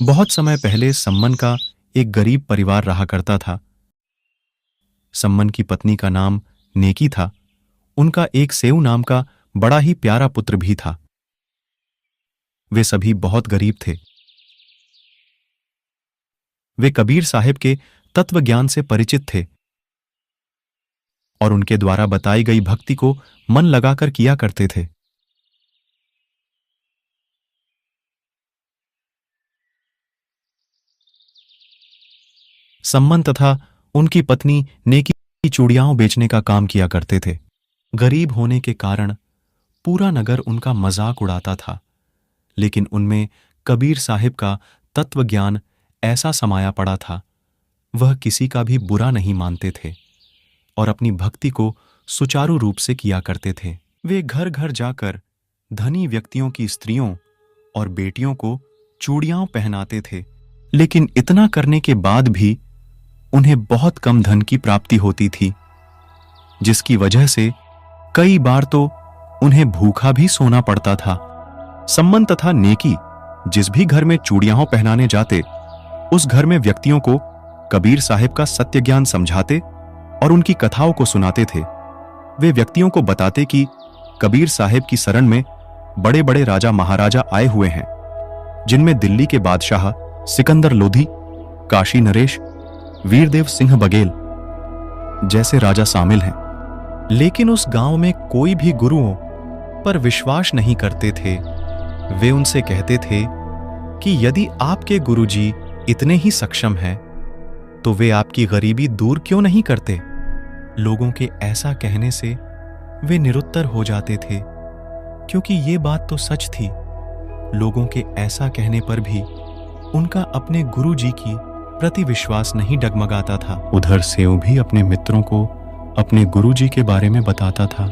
बहुत समय पहले सम्मन का एक गरीब परिवार रहा करता था। सम्मन की पत्नी का नाम नेकी था। उनका एक सेऊ नाम का बड़ा ही प्यारा पुत्र भी था। वे सभी बहुत गरीब थे। वे कबीर साहिब के तत्व ज्ञान से परिचित थे और उनके द्वारा बताई गई भक्ति को मन लगाकर किया करते थे। सम्मन तथा उनकी पत्नी नेकी चूड़ियां बेचने का काम किया करते थे। गरीब होने के कारण पूरा नगर उनका मजाक उड़ाता था, लेकिन उनमें कबीर साहिब का तत्व ज्ञान ऐसा समाया पड़ा था, वह किसी का भी बुरा नहीं मानते थे और अपनी भक्ति को सुचारू रूप से किया करते थे। वे घर घर जाकर धनी व्यक्तियों की स्त्रियों और बेटियों को चूड़ियां पहनाते थे, लेकिन इतना करने के बाद भी उन्हें बहुत कम धन की प्राप्ति होती थी, जिसकी वजह से कई बार तो उन्हें भूखा भी सोना पड़ता था। सम्मन तथा नेकी जिस भी घर में चूड़ियां पहनाने जाते, उस घर में व्यक्तियों को कबीर साहिब का सत्य ज्ञान समझाते और उनकी कथाओं को सुनाते थे। वे व्यक्तियों को बताते कि कबीर साहिब की शरण में बड़े बड़े राजा महाराजा आए हुए हैं, जिनमें दिल्ली के बादशाह सिकंदर लोधी, काशी नरेश, वीरदेव सिंह बघेल जैसे राजा शामिल हैं। लेकिन उस गांव में कोई भी गुरुओं पर विश्वास नहीं करते थे। वे उनसे कहते थे कि यदि आपके गुरुजी इतने ही सक्षम हैं, तो वे आपकी गरीबी दूर क्यों नहीं करते। लोगों के ऐसा कहने से वे निरुत्तर हो जाते थे, क्योंकि ये बात तो सच थी। लोगों के ऐसा कहने पर भी उनका अपने गुरुजी की प्रति विश्वास नहीं डगमगाता था। उधर सेऊ भी अपने मित्रों को अपने गुरुजी के बारे में बताता था।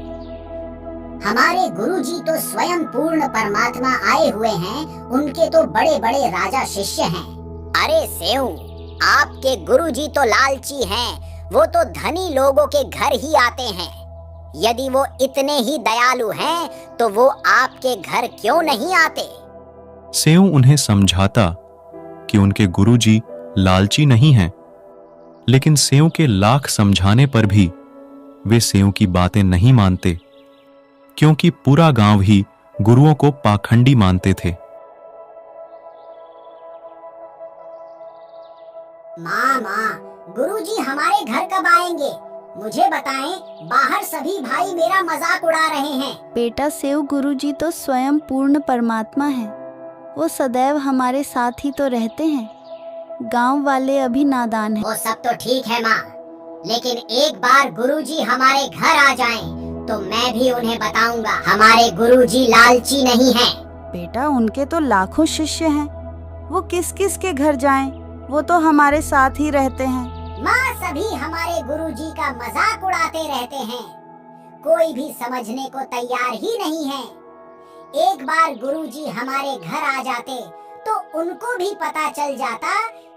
हमारे गुरुजी तो स्वयं पूर्ण परमात्मा आए हुए हैं, उनके तो बड़े बड़े राजा शिष्य हैं। अरे सेऊ, आपके गुरुजी तो लालची हैं, वो तो धनी लोगों के घर ही आते हैं। यदि वो इतने ही दयालु हैं, तो वो आपके घर क्यों नहीं आते। सेऊ उन्हें समझाता कि उनके गुरुजी लालची नहीं हैं, लेकिन सेऊ के लाख समझाने पर भी वे सेऊ की बातें नहीं मानते, क्योंकि पूरा गांव ही गुरुओं को पाखंडी मानते थे। माँ, गुरुजी हमारे घर कब आएंगे? मुझे बताएं, बाहर सभी भाई मेरा मजाक उड़ा रहे हैं। बेटा सेऊ, गुरुजी तो स्वयं पूर्ण परमात्मा है, वो सदैव हमारे साथ ही तो रहते हैं। गांव वाले अभी नादान हैं। वो सब तो ठीक है माँ, लेकिन एक बार गुरुजी हमारे घर आ जाएं, तो मैं भी उन्हें बताऊंगा हमारे गुरुजी लालची नहीं हैं। बेटा, उनके तो लाखों शिष्य हैं, वो किस किस के घर जाएं? वो तो हमारे साथ ही रहते हैं। माँ, सभी हमारे गुरुजी का मजाक उड़ाते रहते हैं, कोई भी समझने को तैयार ही नहीं है। एक बार गुरुजी हमारे घर आ जाते तो उनको भी पता चल जाता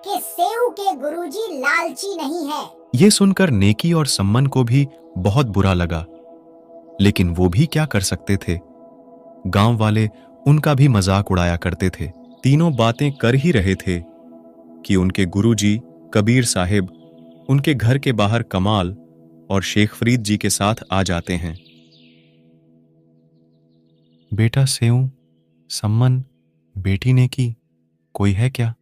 कि सेऊ के गुरुजी लालची नहीं है। ये सुनकर नेकी और सम्मन को भी बहुत बुरा लगा, लेकिन वो भी क्या कर सकते थे। गांव वाले उनका भी मजाक उड़ाया करते थे। तीनों बातें कर ही रहे थे कि उनके गुरुजी कबीर साहिब उनके घर के बाहर कमाल और शेख फरीद जी के साथ आ जाते हैं। बेटा सेऊ, सम्मन, बेटी नेकी, कोई है क्या?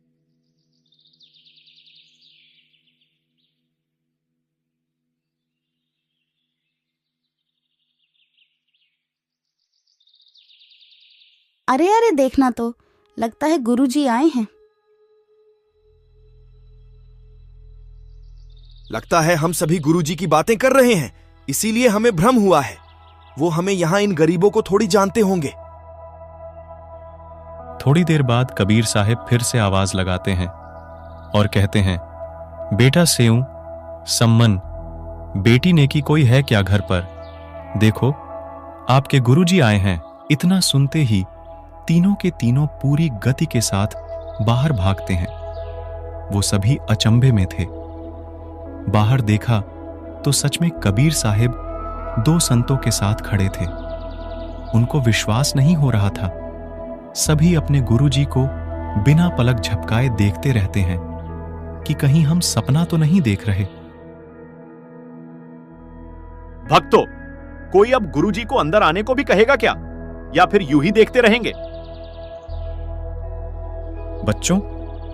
अरे अरे, देखना तो, लगता है गुरुजी आए हैं। लगता है हम सभी गुरुजी की बातें कर रहे हैं, इसीलिए हमें भ्रम हुआ है। वो हमें यहाँ इन गरीबों को थोड़ी जानते होंगे। थोड़ी देर बाद कबीर साहिब फिर से आवाज लगाते हैं और कहते हैं, बेटा सेऊ, सम्मन, बेटी नेकी, कोई है क्या घर पर? देखो, आपके गुरुजी आए हैं। इतना सुनते ही तीनों के तीनों पूरी गति के साथ बाहर भागते हैं। वो सभी अचंभे में थे। बाहर देखा तो सच में कबीर साहिब दो संतों के साथ खड़े थे। उनको विश्वास नहीं हो रहा था। सभी अपने गुरुजी को बिना पलक झपकाए देखते रहते हैं कि कहीं हम सपना तो नहीं देख रहे। भक्तों, कोई अब गुरुजी को अंदर आने को भी कहेगा क्या, या फिर यूं ही देखते रहेंगे? बच्चों,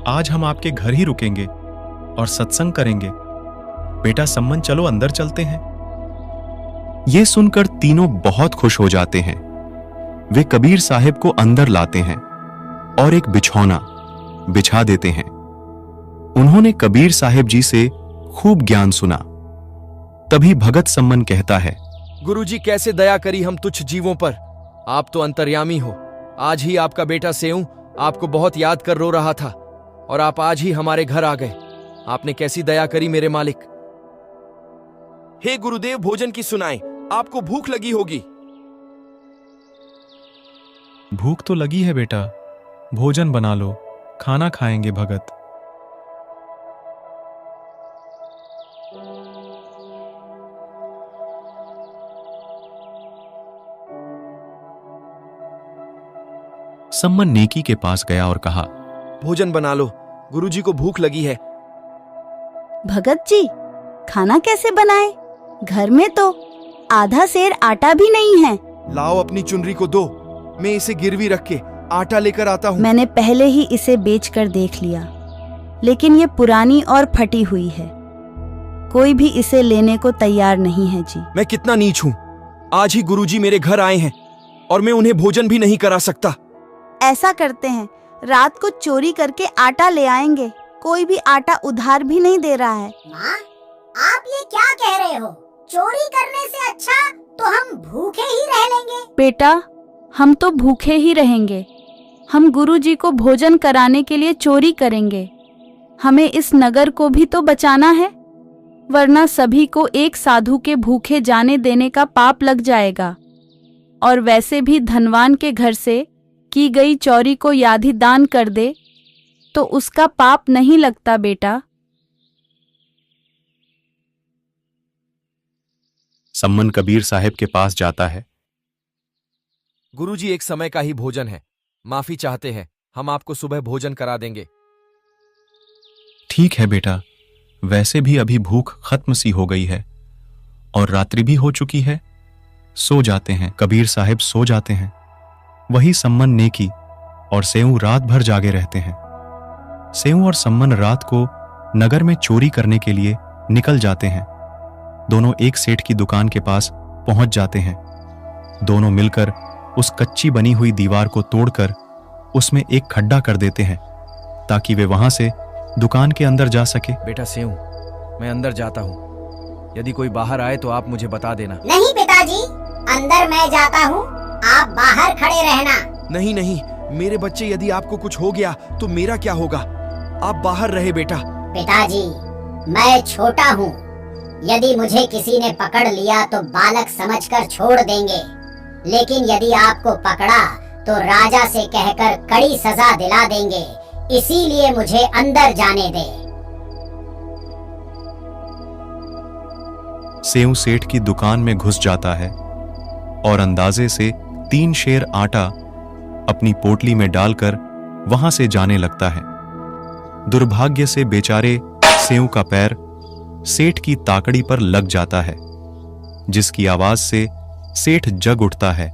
आज हम आपके घर ही रुकेंगे और सत्संग करेंगे। बेटा सम्मन, चलो अंदर चलते हैं। ये सुनकर तीनों बहुत खुश हो जाते हैं। वे कबीर साहिब को अंदर लाते हैं और एक बिछौना बिछा देते हैं। उन्होंने कबीर साहिब जी से खूब ज्ञान सुना। तभी भगत सम्मन कहता है, गुरुजी कैसे दया करी हम तुच्छ जीवों पर। आप तो अंतर्यामी हो। आज ही आपका बेटा सेऊ आपको बहुत याद कर रो रहा था और आप आज ही हमारे घर आ गए। आपने कैसी दया करी मेरे मालिक। हे गुरुदेव, भोजन की सुनाएं, आपको भूख लगी होगी। भूख तो लगी है बेटा, भोजन बना लो, खाना खाएंगे भगत। सम्मन नेकी के पास गया और कहा, भोजन बना लो, गुरुजी को भूख लगी है। भगत जी, खाना कैसे बनाए? घर में तो आधा सेर आटा भी नहीं है। लाओ अपनी चुनरी को दो, मैं इसे गिरवी रख के आटा लेकर आता हूँ। मैंने पहले ही इसे बेचकर देख लिया, लेकिन ये पुरानी और फटी हुई है। कोई भी इसे लेने को तैयार नहीं है जी। मैं कितना नीच हूँ। आज ही गुरुजी मेरे घर आए हैं और मैं उन्हें भोजन भी नहीं करा सकता। ऐसा करते हैं, रात को चोरी करके आटा ले आएंगे। कोई भी आटा उधार भी नहीं दे रहा है। माँ, आप ये क्या कह रहे हो? चोरी करने से अच्छा तो हम भूखे ही रह लेंगे। बेटा, हम तो भूखे ही रहेंगे। हम गुरुजी को भोजन कराने के लिए चोरी करेंगे। हमें इस नगर को भी तो बचाना है, वरना सभी को एक साधु के भूखे जाने देने का पाप लग जाएगा। और वैसे भी धनवान के घर से की गई चोरी को यादि दान कर दे तो उसका पाप नहीं लगता बेटा। सम्मन कबीर साहिब के पास जाता है। गुरुजी, एक समय का ही भोजन है, माफी चाहते हैं। हम आपको सुबह भोजन करा देंगे। ठीक है बेटा, वैसे भी अभी भूख खत्म सी हो गई है और रात्रि भी हो चुकी है। सो जाते हैं। कबीर साहिब सो जाते हैं। वही सम्मन नेकी और सेऊ रात भर जागे रहते हैं। सेऊ और सम्मन रात को नगर में चोरी करने के लिए निकल जाते हैं। दोनों एक सेठ की दुकान के पास पहुंच जाते हैं। दोनों मिलकर उस कच्ची बनी हुई दीवार को तोड़कर उसमें एक खड्डा कर देते हैं ताकि वे वहां से दुकान के अंदर जा सके। बेटा सेऊ, मैं अंदर जाता हूँ। यदि कोई बाहर आए तो आप मुझे बता देना। नहीं पिताजी, अंदर मैं जाता हूँ, आप बाहर खड़े रहना। नहीं नहीं, मेरे बच्चे, यदि आपको कुछ हो गया तो मेरा क्या होगा? आप बाहर रहे बेटा। पिताजी, मैं छोटा हूँ। यदि मुझे किसी ने पकड़ लिया तो बालक समझकर छोड़ देंगे, लेकिन यदि आपको पकड़ा तो राजा से कहकर कड़ी सजा दिला देंगे। इसीलिए मुझे अंदर जाने दे। सेऊ सेठ की दुकान में घुस जाता है और अंदाजे से 3 शेर आटा अपनी पोटली में डालकर वहां से जाने लगता है। दुर्भाग्य से बेचारे सेऊ का पैर सेठ की ताकड़ी पर लग जाता है, जिसकी आवाज से सेठ जग उठता है।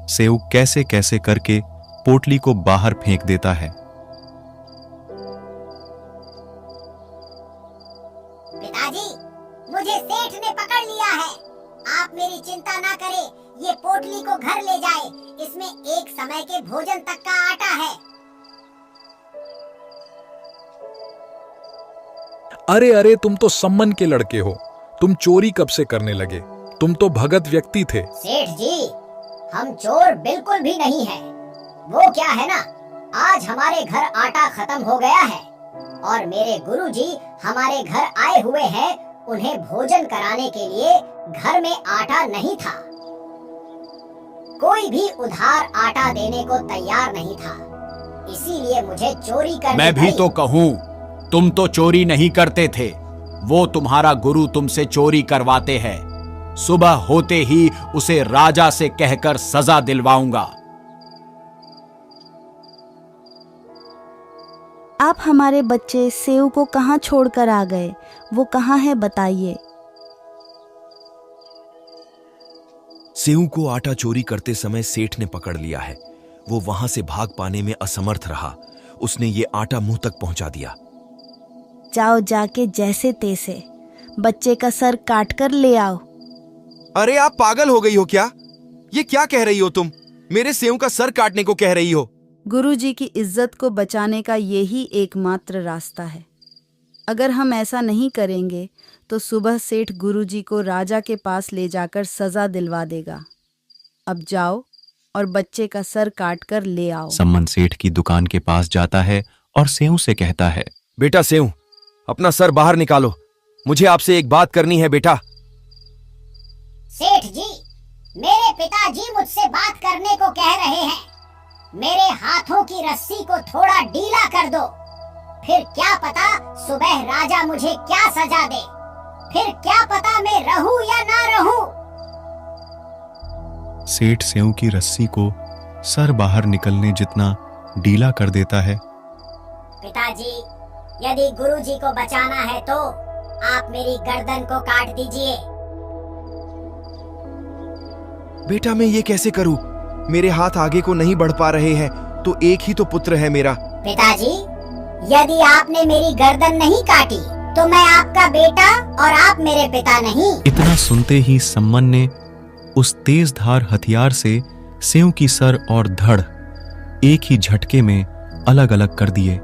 सेऊ कैसे कैसे करके पोटली को बाहर फेंक देता है। पिताजी, मुझे सेठ ने पकड़ लिया है। आप मेरी चिंता ना करें, ये पोटली को घर ले जाए। इसमें एक समय के भोजन तक का आटा है। अरे अरे, तुम तो सम्मन के लड़के हो। तुम चोरी कब से करने लगे? तुम तो भगत व्यक्ति थे। सेठ जी, हम चोर बिल्कुल भी नहीं हैं। वो क्या है ना, आज हमारे घर आटा खत्म हो गया है और मेरे गुरुजी हमारे घर आए हुए हैं। उन्हें भोजन कराने के लिए घर में आटा नहीं था। कोई भी उधार आटा देने को तैयार नहीं था। इसीलिए मुझे चोरी करनी मैं भी पड़ी। तो कहूँ, तुम तो चोरी नहीं करते थे। वो तुम्हारा गुरु तुमसे चोरी करवाते हैं। सुबह होते ही उसे राजा से कहकर सजा दिलवाऊंगा। आप हमारे बच्चे सेव को कहाँ छोड़कर आ गए? वो कहाँ है बताइए। सेऊ को आटा चोरी करते समय सेठ ने पकड़ लिया है। वो वहां से भाग पाने में असमर्थ रहा। उसने ये आटा मुंह तक पहुंचा दिया। जाओ जाके जैसे तैसे बच्चे का सर काट कर ले आओ। अरे आप पागल हो गई हो क्या? ये क्या कह रही हो तुम? मेरे सेऊ का सर काटने को कह रही हो? गुरुजी की इज्जत को बचाने का यही एकमात्र रास्ता है। अगर हम ऐसा नहीं करेंगे तो सुबह सेठ गुरुजी को राजा के पास ले जाकर सजा दिलवा देगा। अब जाओ और बच्चे का सर काट कर ले आओ। सम्मन सेठ की दुकान के पास जाता है और सेऊ से कहता है, बेटा सेऊ, अपना सर बाहर निकालो। मुझे आपसे एक बात करनी है बेटा। सेठ जी, मेरे पिताजी मुझसे बात करने को कह रहे हैं। मेरे हाथों की रस्सी को थोड़ा ढीला कर दो, फिर क्या पता सुबह राजा मुझे क्या सजा दे। फिर क्या पता मैं रहूं या ना रहूं। सेठ सेऊ की रस्सी को सर बाहर निकलने जितना ढीला कर देता है। पिताजी, यदि गुरुजी को बचाना है तो आप मेरी गर्दन को काट दीजिए। बेटा मैं ये कैसे करूं? मेरे हाथ आगे को नहीं बढ़ पा रहे हैं। तो एक ही तो पुत्र है मेरा। पिताजी, यदि आपने मेरी गर्दन नहीं काटी तो मैं आपका बेटा और आप मेरे पिता नहीं। इतना सुनते ही सम्मन ने उस तेज धार हथियार से सेऊ की सर और धड़ एक ही झटके में अलग अलग कर दिए।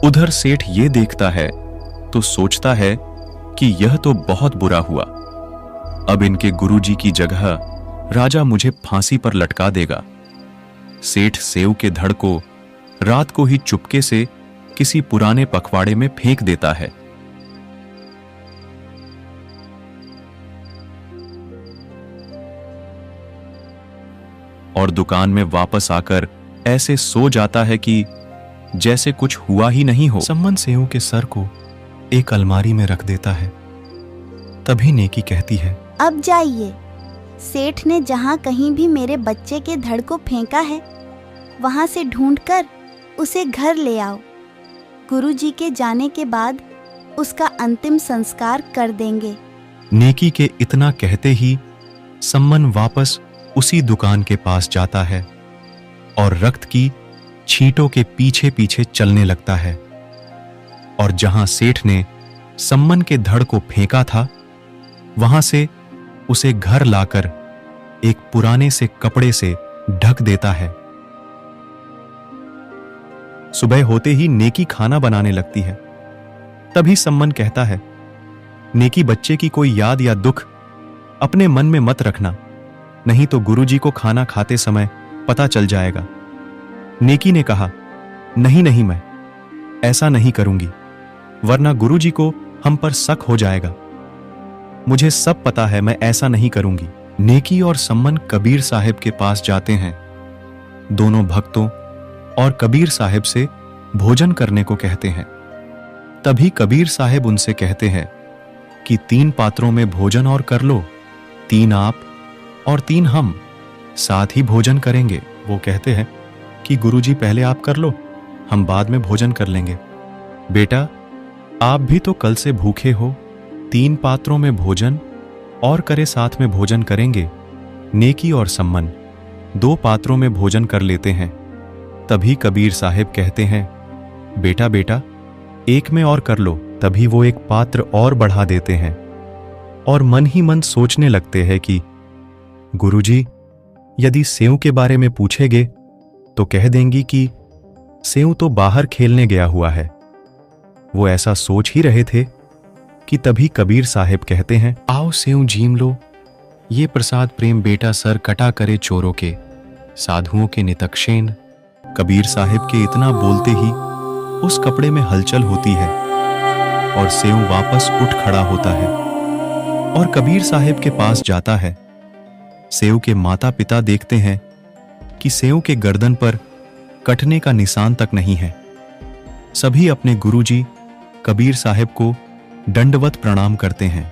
उधर सेठ ये देखता है तो सोचता है कि यह तो बहुत बुरा हुआ। अब इनके गुरुजी की जगह राजा मुझे फांसी पर लटका देगा। सेठ सेऊ के धड़ को रात को ही चुपके से किसी पुराने पखवाड़े में फेंक देता है। और दुकान में वापस आकर ऐसे सो जाता है कि जैसे कुछ हुआ ही नहीं हो। सम्मन सेऊ के सर को एक अलमारी में रख देता है। तभी नेकी कहती है, अब जाइए। सेठ ने जहाँ कहीं भी मेरे बच्चे के धड़ को फेंका है वहां से ढूंढकर उसे घर ले आओ। गुरुजी के जाने के बाद उसका अंतिम संस्कार कर देंगे। नेकी के इतना कहते ही सम्मन वापस उसी दुकान के पास जाता है और रक्त की छींटों के पीछे पीछे चलने लगता है। और जहां सेठ ने सम्मन के धड़ को फेंका था वहां से उसे घर लाकर एक पुराने से कपड़े से ढक देता है। सुबह होते ही नेकी खाना बनाने लगती है। तभी सम्मन कहता है, नेकी बच्चे की कोई याद या दुख अपने मन में मत रखना, नहीं तो गुरुजी को खाना खाते समय पता चल जाएगा। नेकी ने कहा, नहीं नहीं, मैं ऐसा नहीं करूंगी, वरना गुरुजी को हम पर शक हो जाएगा। मुझे सब पता है, मैं ऐसा नहीं करूंगी। नेकी और सम्मन कबीर साहिब के पास जाते हैं। दोनों भक्तों और कबीर साहिब से भोजन करने को कहते हैं। तभी कबीर साहिब उनसे कहते हैं कि 3 पात्रों में भोजन और कर लो, 3 आप और 3 हम साथ ही भोजन करेंगे। वो कहते हैं कि गुरुजी पहले आप कर लो, हम बाद में भोजन कर लेंगे। बेटा, आप भी तो कल से भूखे हो, 3 पात्रों में भोजन और करे साथ में भोजन करेंगे। नेकी और सम्मन 2 पात्रों में भोजन कर लेते हैं। तभी कबीर साहिब कहते हैं, बेटा बेटा, एक में और कर लो। तभी वो एक पात्र और बढ़ा देते हैं और मन ही मन सोचने लगते हैं कि गुरुजी यदि सेऊ के बारे में पूछेंगे तो कह देंगी कि सेऊ तो बाहर खेलने गया हुआ है। वो ऐसा सोच ही रहे थे कि तभी कबीर साहिब कहते हैं, आओ सेऊ जीम लो, ये प्रसाद प्रेम बेटा सर कटा करे चोरों के, साधुओं के नितक्षेन। कबीर साहिब के इतना बोलते ही उस कपड़े में हलचल होती है और सेऊ वापस उठ खड़ा होता है और कबीर साहिब के पास जाता है। सेऊ के माता पिता देखते हैं कि सेऊ के गर्दन पर कटने का निशान तक नहीं है। सभी अपने गुरुजी कबीर साहिब को दंडवत प्रणाम करते हैं।